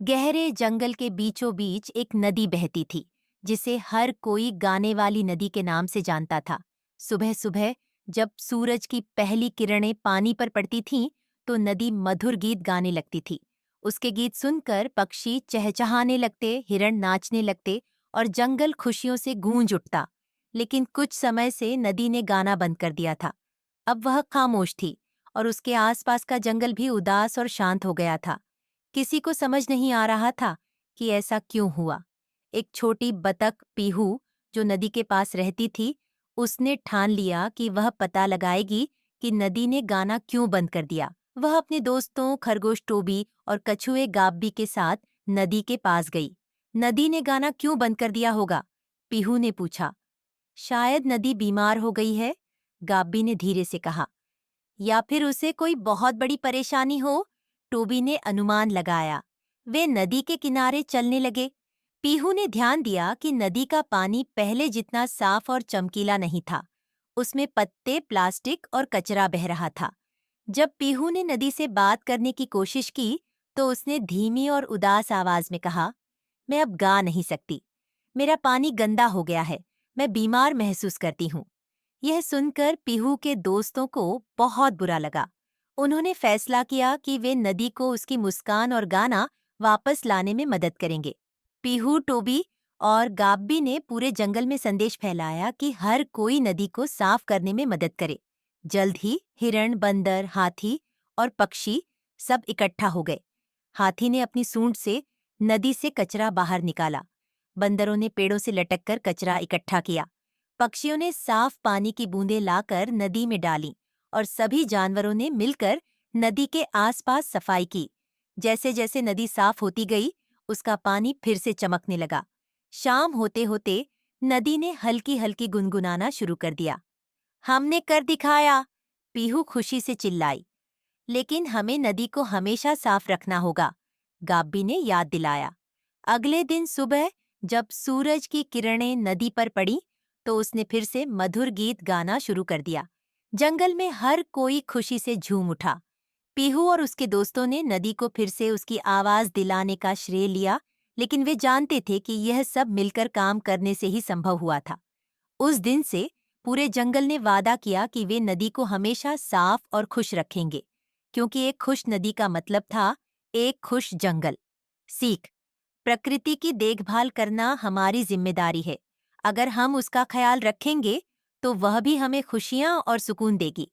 गहरे जंगल के बीचों बीच एक नदी बहती थी, जिसे हर कोई गाने वाली नदी के नाम से जानता था। सुबह सुबह जब सूरज की पहली किरणें पानी पर पड़ती थीं, तो नदी मधुर गीत गाने लगती थी। उसके गीत सुनकर पक्षी चहचहाने लगते, हिरण नाचने लगते और जंगल खुशियों से गूंज उठता। लेकिन कुछ समय से नदी ने गाना बंद कर दिया था। अब वह खामोश थी और उसके आसपास का जंगल भी उदास और शांत हो गया था। किसी को समझ नहीं आ रहा था कि ऐसा क्यों हुआ। एक छोटी बतख पीहू, जो नदी के पास रहती थी, उसने ठान लिया कि वह पता लगाएगी कि नदी ने गाना क्यों बंद कर दिया। वह अपने दोस्तों खरगोश टोबी और कछुए गाब्बी के साथ नदी के पास गई। नदी ने गाना क्यों बंद कर दिया होगा? पीहू ने पूछा। शायद नदी बीमार हो गई है, गाब्बी ने धीरे से कहा। या फिर उसे कोई बहुत बड़ी परेशानी हो, टोबी ने अनुमान लगाया। वे नदी के किनारे चलने लगे। पीहू ने ध्यान दिया कि नदी का पानी पहले जितना साफ और चमकीला नहीं था। उसमें पत्ते, प्लास्टिक और कचरा बह रहा था। जब पीहू ने नदी से बात करने की कोशिश की, तो उसने धीमी और उदास आवाज में कहा, मैं अब गा नहीं सकती। मेरा पानी गंदा हो गया है। मैं बीमार महसूस करती हूँ। यह सुनकर पीहू के दोस्तों को बहुत बुरा लगा। उन्होंने फैसला किया कि वे नदी को उसकी मुस्कान और गाना वापस लाने में मदद करेंगे। पीहू, टोबी और गाब्बी ने पूरे जंगल में संदेश फैलाया कि हर कोई नदी को साफ करने में मदद करे। जल्द ही हिरण, बंदर, हाथी और पक्षी सब इकट्ठा हो गए। हाथी ने अपनी सूंड से नदी से कचरा बाहर निकाला। बंदरों ने पेड़ों से लटककर कचरा इकट्ठा किया। पक्षियों ने साफ पानी की बूंदें लाकर नदी में डालीं और सभी जानवरों ने मिलकर नदी के आसपास सफाई की। जैसे जैसे नदी साफ होती गई, उसका पानी फिर से चमकने लगा। शाम होते होते नदी ने हल्की हल्की गुनगुनाना शुरू कर दिया। हमने कर दिखाया, पीहू खुशी से चिल्लाई। लेकिन हमें नदी को हमेशा साफ रखना होगा, गाब्बी ने याद दिलाया। अगले दिन सुबह जब सूरज की किरणें नदी पर पड़ी, तो उसने फिर से मधुर गीत गाना शुरू कर दिया। जंगल में हर कोई खुशी से झूम उठा। पीहू और उसके दोस्तों ने नदी को फिर से उसकी आवाज दिलाने का श्रेय लिया, लेकिन वे जानते थे कि यह सब मिलकर काम करने से ही संभव हुआ था। उस दिन से पूरे जंगल ने वादा किया कि वे नदी को हमेशा साफ और खुश रखेंगे, क्योंकि एक खुश नदी का मतलब था एक खुश जंगल। सीख: प्रकृति की देखभाल करना हमारी जिम्मेदारी है। अगर हम उसका ख्याल रखेंगे, तो वह भी हमें खुशियां और सुकून देगी।